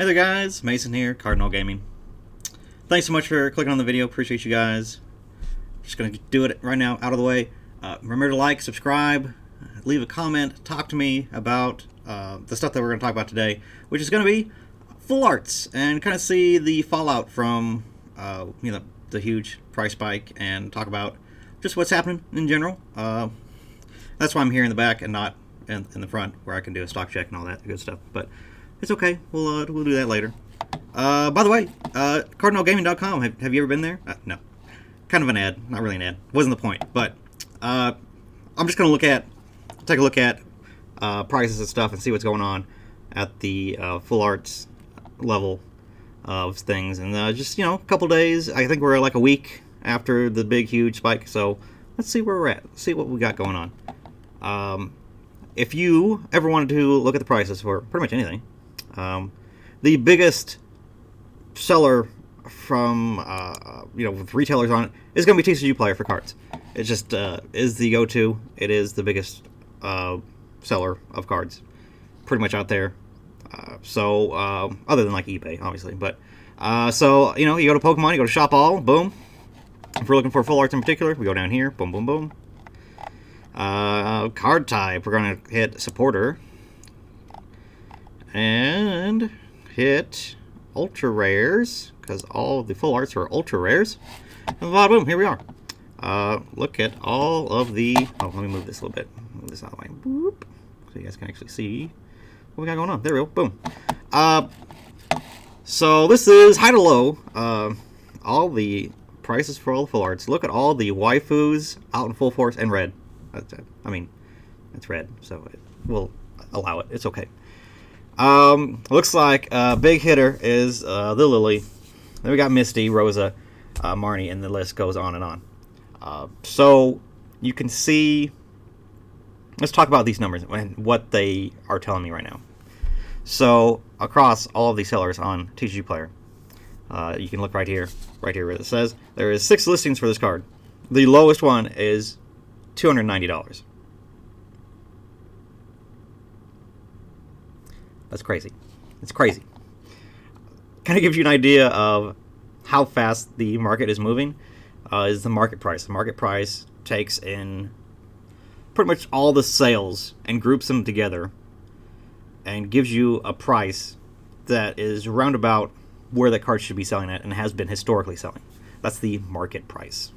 Hey there guys, Mason here, Cardinal Gaming. Thanks so much for clicking on the video, appreciate you guys. Just gonna do it right now, out of the way. Remember to like, subscribe, leave a comment, talk to me about the stuff that we're gonna talk about today, which is gonna be full arts, and kind of see the fallout from the huge price spike, and talk about just what's happening in general. That's why I'm here in the back and not in the front, where I can do a stock check and all that good stuff. But it's okay. We'll do that later. By the way, CardinalGaming.com. Have you ever been there? No. Kind of an ad. Not really an ad. Wasn't the point. But I'm just gonna take a look at prices and stuff and see what's going on at the full arts level of things. And just a couple days. I think we're like a week after the big huge spike. So let's see where we're at. Let's see what we got going on. If you ever wanted to look at the prices for pretty much anything. The biggest seller from with retailers on it is going to be TCG Player for cards. It just is the go-to. It is the biggest seller of cards, pretty much out there. Other than like eBay, obviously, but you go to Pokemon, you go to Shop All, boom. If we're looking for full arts in particular, we go down here, boom, boom, boom. Card type, we're going to hit supporter. And hit ultra rares, because all of the full arts are ultra rares. And bada boom, here we are. Look at all of the. Oh, let me move this a little bit. Move this out of the way. Boop. So you guys can actually see what we got going on. There we go. Boom. So this is high to low. All the prices for all the full arts. Look at all the waifus out in full force and red. It's red, so we'll allow it. It's okay. Looks like a big hitter is the Lily. Then we got Misty, Rosa, Marnie, and the list goes on and on. So you can see. Let's talk about these numbers and what they are telling me right now. So across all of these sellers on TCG Player, you can look right here where it says there is 6 listings for this card. The lowest one is $290. That's crazy. It's crazy. Kind of gives you an idea of how fast the market is moving. Is the market price. The market price takes in pretty much all the sales and groups them together and gives you a price that is roundabout where that card should be selling at and has been historically selling. That's the market price.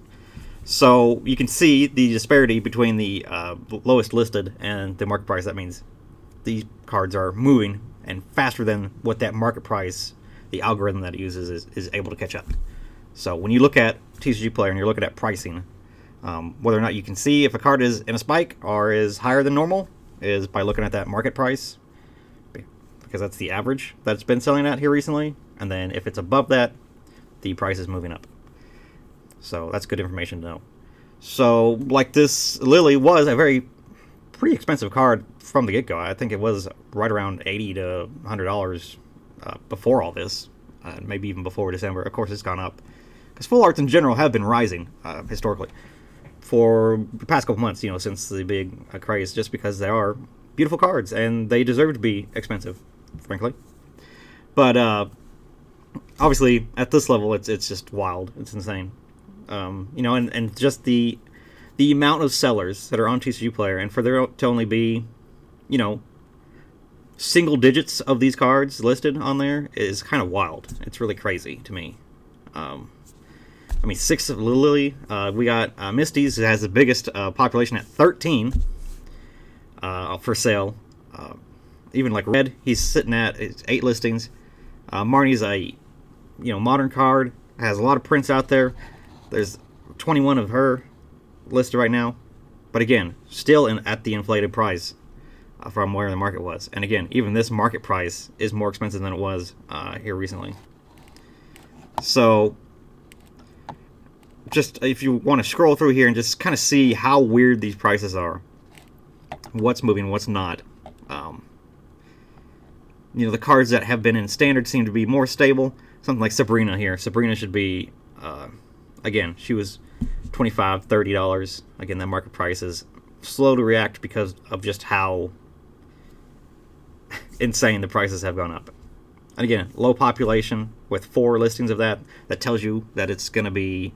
So you can see the disparity between the lowest listed and the market price. That means these cards are moving and faster than what that market price, the algorithm that it uses, is able to catch up. So when you look at TCG Player and you're looking at pricing, whether or not you can see if a card is in a spike or is higher than normal is by looking at that market price, because that's the average that's been selling at here recently. And then if it's above that, the price is moving up. So that's good information to know. So like this Lily was a pretty expensive card from the get-go. I think it was right around $80 to $100 before all this, maybe even before December. Of course, it's gone up because full arts in general have been rising historically for the past couple months. Since the big craze, just because they are beautiful cards and they deserve to be expensive, frankly. But obviously, at this level, it's just wild. It's insane. And just the amount of sellers that are on TCG Player, and for there to only be, single digits of these cards listed on there is kind of wild. It's really crazy to me. 6 of Lily. We got Misty's, has the biggest population at 13 for sale. Even like Red, he's sitting at 8 listings. Marnie's a modern card, has a lot of prints out there. There's 21 of her listed right now, but again, still at the inflated price from where the market was. And again, even this market price is more expensive than it was here recently. So just if you want to scroll through here and just kind of see how weird these prices are, what's moving, what's not. The cards that have been in standard seem to be more stable. Something like Sabrina here. Sabrina should be again, she was $25, $30. Again, that market price is slow to react because of just how insane the prices have gone up. And again, low population with 4 listings of that tells you that it's going to be,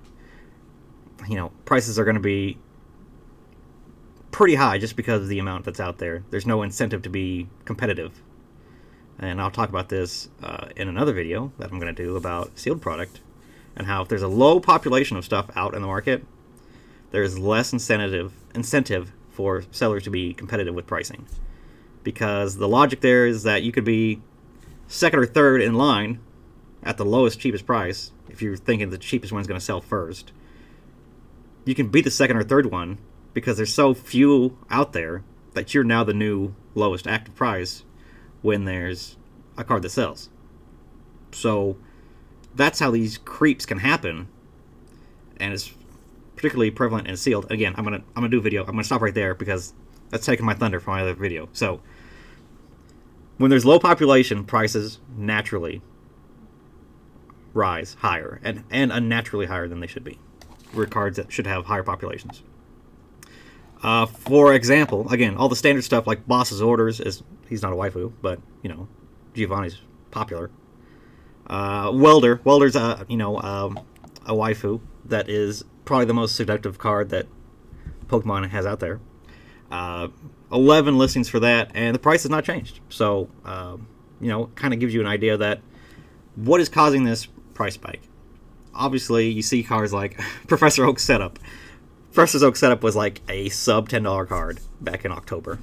prices are going to be pretty high just because of the amount that's out there. There's no incentive to be competitive. And I'll talk about this in another video that I'm going to do about sealed product, and how if there's a low population of stuff out in the market, there's less incentive for sellers to be competitive with pricing. Because the logic there is that you could be second or third in line at the lowest, cheapest price. If you're thinking the cheapest one's going to sell first, you can beat the second or third one because there's so few out there that you're now the new lowest active price when there's a card that sells. So that's how these creeps can happen, and it's particularly prevalent in sealed. Again, I'm gonna do a video. I'm gonna stop right there because that's taking my thunder from my other video. So when there's low population, prices naturally rise higher and unnaturally higher than they should be. We're cards that should have higher populations. For example, again, all the standard stuff like Boss's Orders he's not a waifu, but Giovanni's popular. Welder's a waifu that is probably the most seductive card that Pokemon has out there. 11 listings for that, and the price has not changed. So, kind of gives you an idea that what is causing this price spike. Obviously, you see cards like Professor Oak's Setup. Professor Oak's Setup was like a sub $10 card back in October,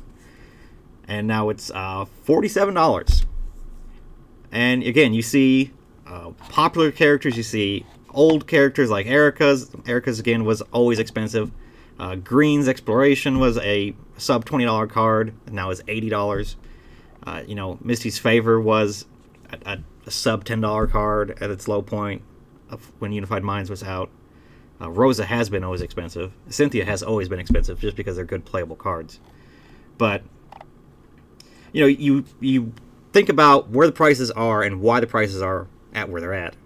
and now it's $47. And again, you see popular characters. You see old characters like Erica's. Erica's again was always expensive. Green's Exploration was a sub $20 card, now is $80. Misty's Favor was a sub $10 card at its low point of when Unified Minds was out. Rosa has been always expensive. Cynthia has always been expensive just because they're good playable cards. But you think about where the prices are and why the prices are at where they're at.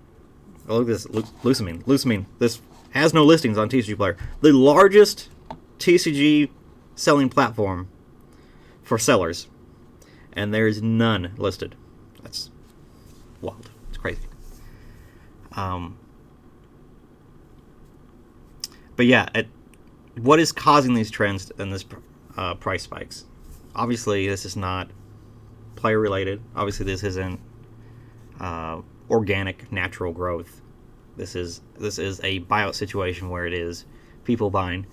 Oh, look at this Lucamine. Lucamine. This has no listings on TCG Player. The largest TCG selling platform for sellers, and there's none listed. That's wild. It's crazy. But yeah, what is causing these trends and this price spikes? Obviously, this is not player related. Obviously, this isn't organic, natural growth. This is a buyout situation where it is people buying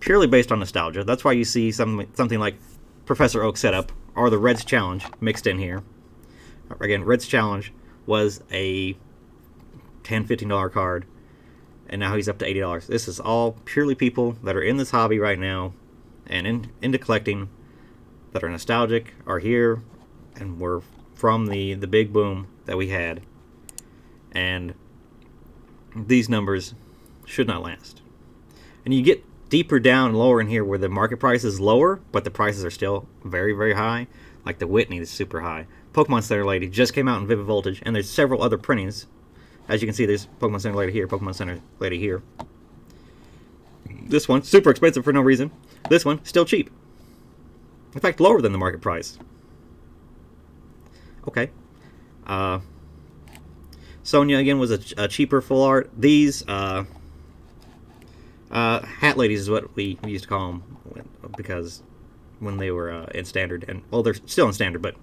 purely based on nostalgia. That's why you see something like Professor Oak Setup or the Reds Challenge mixed in here. Again, Reds Challenge was a $10, $15 card, and now he's up to $80. This is all purely people that are in this hobby right now and into collecting, that are nostalgic, are here, and were from the big boom that we had. And these numbers should not last. And you get deeper down and lower in here where the market price is lower, but the prices are still very, very high. Like the Whitney is super high. Pokemon Center Lady just came out in Vivid Voltage, and there's several other printings. As you can see, there's Pokemon Center Lady here, Pokemon Center Lady here. This one, super expensive for no reason. This one, still cheap. In fact, lower than the market price. Okay. Sonya, again, was a cheaper full art. These, Hat Ladies is what we used to call them, because when they were in Standard, and, well, they're still in Standard, but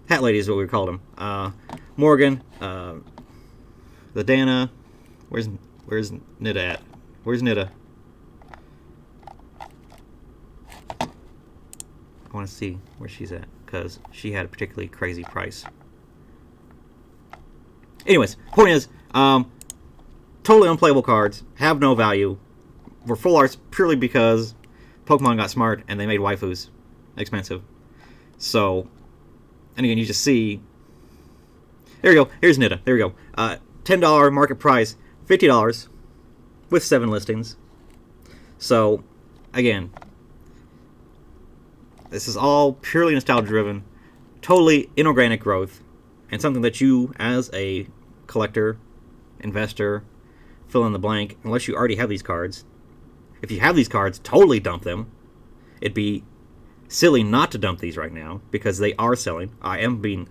Hat Ladies is what we called them. Morgan, the Dana, where's Nida at? Where's Nida? I want to see where she's at, because she had a particularly crazy price. Anyways, point is, totally unplayable cards, have no value, were full arts purely because Pokemon got smart and they made waifus expensive. So, and again, you just see, there you go, here's Nida, there we go. $10 market price, $50 with 7 listings. So, again, this is all purely nostalgia driven, totally inorganic growth, and something that you, as a collector, investor, fill in the blank, unless you already have these cards. If you have these cards, totally dump them. It'd be silly not to dump these right now, because they are selling.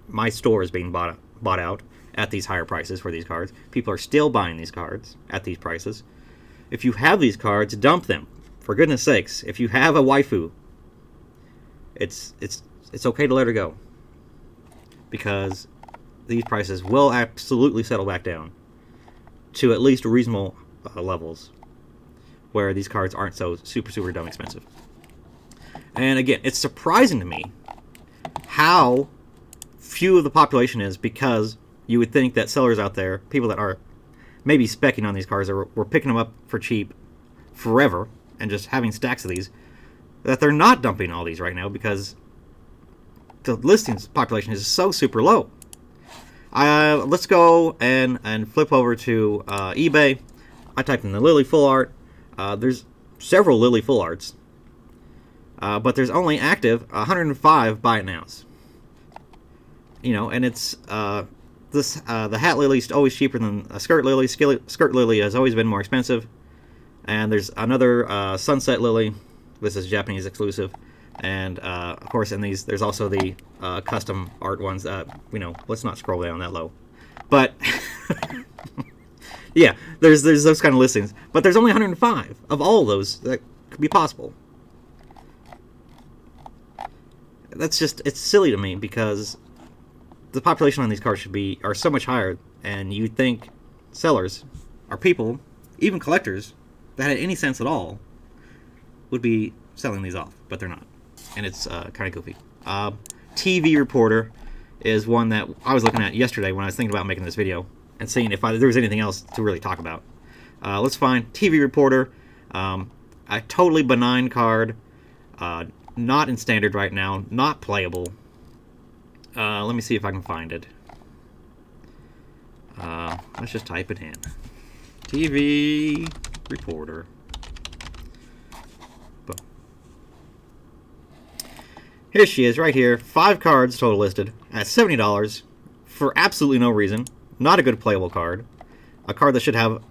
My store is being bought bought out at these higher prices for these cards. People are still buying these cards at these prices. If you have these cards, dump them. For goodness sakes, if you have a waifu, it's okay to let her go, because these prices will absolutely settle back down to at least reasonable levels, where these cards aren't so super dumb expensive. And again, it's surprising to me how few of the population is, because you would think that sellers out there, people that are maybe specking on these cards, or were picking them up for cheap forever and just having stacks of these, that they're not dumping all these right now, because the listings population is so super low. Let's go and flip over to eBay. I typed in the Lily full art. There's several Lily full arts, but there's only active 105 buy it nows. You know, and it's the hat lily is always cheaper than a skirt lily. Skirt lily has always been more expensive. And there's another sunset lily. This is Japanese exclusive. And of course, in these, there's also the custom art ones. Let's not scroll down that low. But yeah, there's those kind of listings. But there's only 105 of all those that could be possible. That's just, it's silly to me, because the population on these cards are so much higher, and you'd think sellers, or people, even collectors that had any sense at all, would be selling these off, but they're not. And it's kind of goofy. TV Reporter is one that I was looking at yesterday when I was thinking about making this video, and seeing if there was anything else to really talk about. Let's find TV Reporter. A totally benign card, not in standard right now, not playable. Let me see if I can find it. Let's just type it in. TV Reporter. Boom. Here she is, right here. 5 cards total listed at $70 for absolutely no reason. Not a good playable card. A card that should have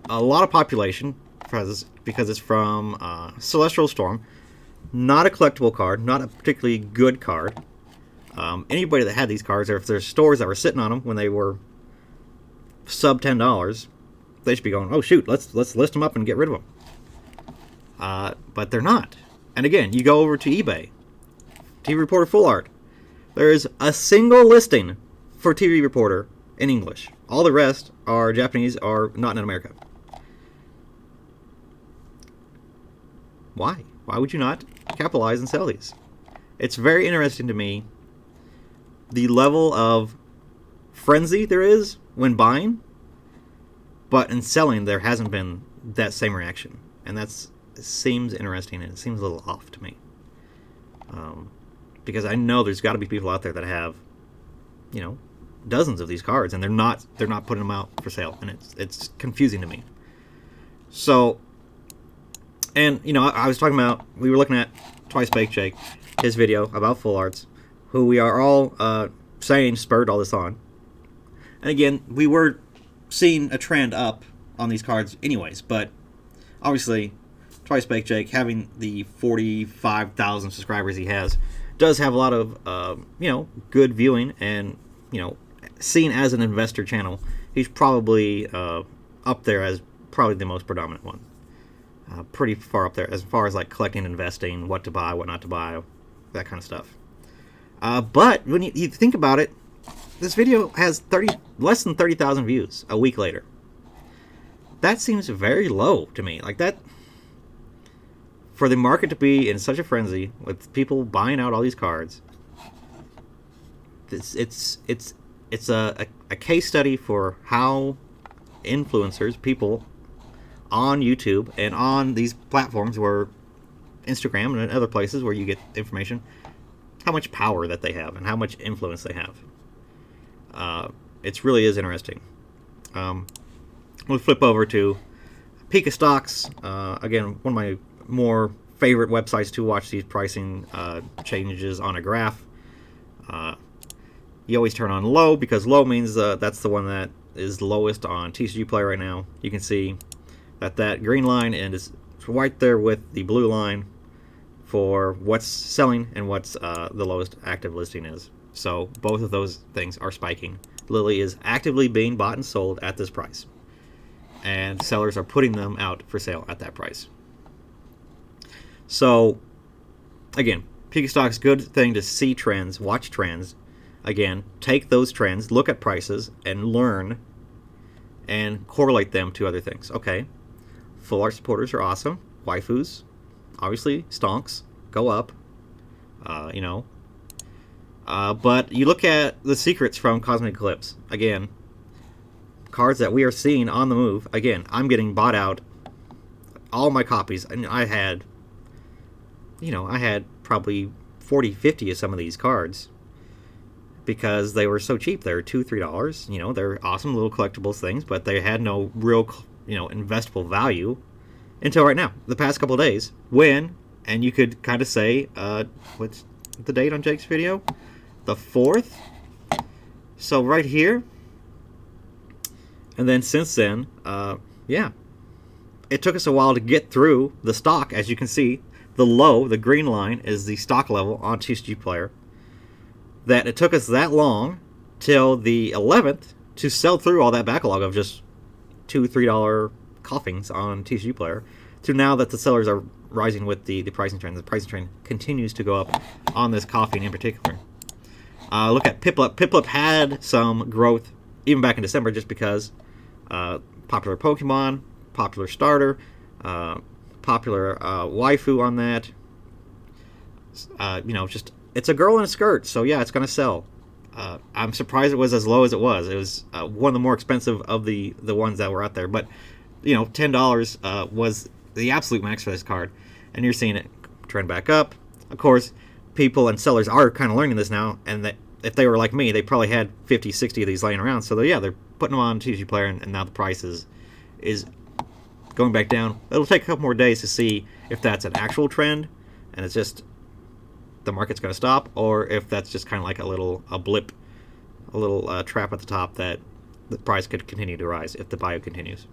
a lot of population because it's from Celestial Storm. Not a collectible card. Not a particularly good card. Anybody that had these cards, or if there's stores that were sitting on them when they were sub $10, they should be going, oh shoot, let's list them up and get rid of them. But they're not. And again, you go over to eBay, TV Reporter full art. There is a single listing for TV Reporter in English. All the rest are Japanese or not in America. Why? Why would you not capitalize and sell these? It's very interesting to me the level of frenzy there is when buying, but in selling there hasn't been that same reaction, and it seems interesting, and it seems a little off to me, because I know there's got to be people out there that have, dozens of these cards, and they're not putting them out for sale, and it's confusing to me. So, and I was talking about, we were looking at Twice Baked Jake, his video about full arts, who we are all saying spurred all this on. And again, we were seeing a trend up on these cards anyways, but obviously Twice Baked Jake, having the 45,000 subscribers he has, does have a lot of good viewing, and seen as an investor channel, he's probably up there as probably the most predominant one. Pretty far up there as far as like collecting, investing, what to buy, what not to buy, that kind of stuff. But when you think about it, this video has less than 30,000 views a week later. That seems very low to me. Like that, for the market to be in such a frenzy with people buying out all these cards, it's a case study for how influencers, people on YouTube and on these platforms, where Instagram and other places where you get information, how much power that they have and how much influence they have. It really is interesting. We'll flip over to Pika Stocks. Again, one of my more favorite websites to watch these pricing changes on a graph. You always turn on low, because low means that's the one that is lowest on TCG Play right now. You can see that green line is right there with the blue line for what's selling and what's the lowest active listing is. So both of those things are spiking. Lily is actively being bought and sold at this price, and sellers are putting them out for sale at that price. So again, picking stocks, good thing to see trends, watch trends. Again, take those trends, look at prices, and learn and correlate them to other things. Okay, full art supporters are awesome. Waifus, obviously, stonks go up. But you look at the secrets from Cosmic Eclipse. Again, cards that we are seeing on the move. Again, I'm getting bought out. All my copies, and I had probably 40, 50 of some of these cards because they were so cheap. They were $2, $3. They're awesome little collectibles things, but they had no real, investable value until right now, the past couple of days, when, and you could kind of say, what's the date on Jake's video? The 4th. So right here, and then since then, it took us a while to get through the stock. As you can see, the low, the green line, is the stock level on TCG Player. That it took us that long till the 11th to sell through all that backlog of just $2, $3 coffins on TCG Player, to now that the sellers are rising with the pricing trend. The pricing trend continues to go up on this coffin in particular. Look at Piplup. Piplup had some growth even back in December just because popular Pokemon, popular starter, popular waifu on that. Just it's a girl in a skirt, so yeah, it's going to sell. I'm surprised it was as low as it was. It was one of the more expensive of the ones that were out there. But, $10 was the absolute max for this card. And you're seeing it trend back up. Of course, people and sellers are kind of learning this now. And that if they were like me, they probably had 50, 60 of these laying around. So, they're putting them on TCG Player, and now the price is going back down. It'll take a couple more days to see if that's an actual trend, and it's just the market's going to stop, or if that's just kind of like a blip, a little trap at the top that the price could continue to rise if the bio continues.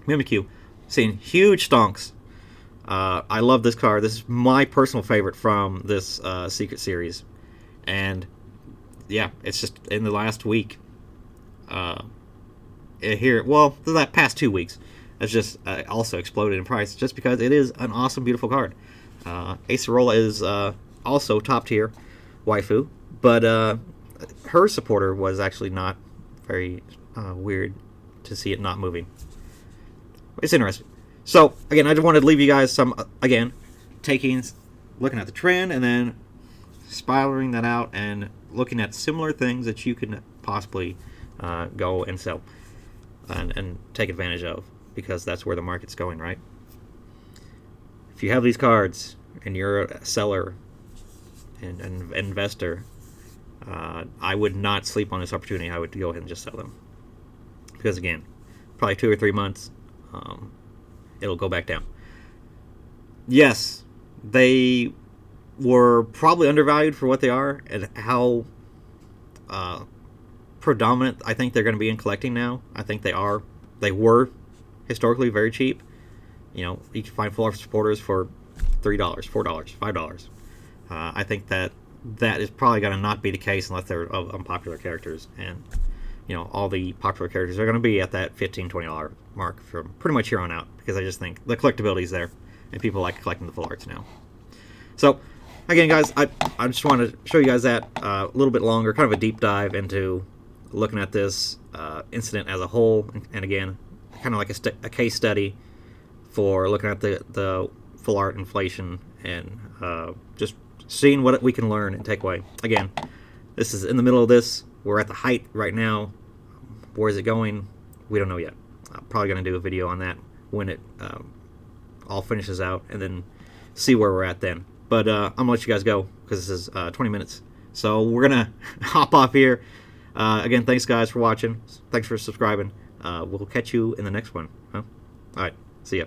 Mimikyu, seeing huge stonks. I love this card. This is my personal favorite from this Secret Series, and yeah, it's just in the last week. That past 2 weeks, it's just also exploded in price just because it is an awesome, beautiful card. Acerola is also top tier waifu, but her supporter was actually not very weird to see it not moving. It's interesting. So again, I just wanted to leave you guys some looking at the trend and then spiraling that out and looking at similar things that you can possibly go and sell and take advantage of, because that's where the market's going, right? If you have these cards and you're a seller and an investor, I would not sleep on this opportunity. I would go ahead and just sell them, because again, probably 2 or 3 months, it'll go back down. Yes, they were probably undervalued for what they are and how predominant I think they're going to be in collecting now. I think they were historically very cheap. You can find full art supporters for $3, $4, $5. I think that is probably going to not be the case unless they're of unpopular characters, and all the popular characters are going to be at that $15, $20 mark from pretty much here on out, because I just think the collectability is there and people like collecting the full arts now. So again, guys, I just wanted to show you guys that a little bit longer, kind of a deep dive into looking at this incident as a whole, and again, kind of like a case study for looking at the full art inflation and just seeing what we can learn and take away. Again, this is in the middle of this. We're at the height right now. Where is it going? We don't know yet. I'm probably going to do a video on that when it all finishes out, and then see where we're at then. But I'm going to let you guys go, because this is 20 minutes. So we're going to hop off here. Again, thanks, guys, for watching. Thanks for subscribing. We'll catch you in the next one. All right. See ya.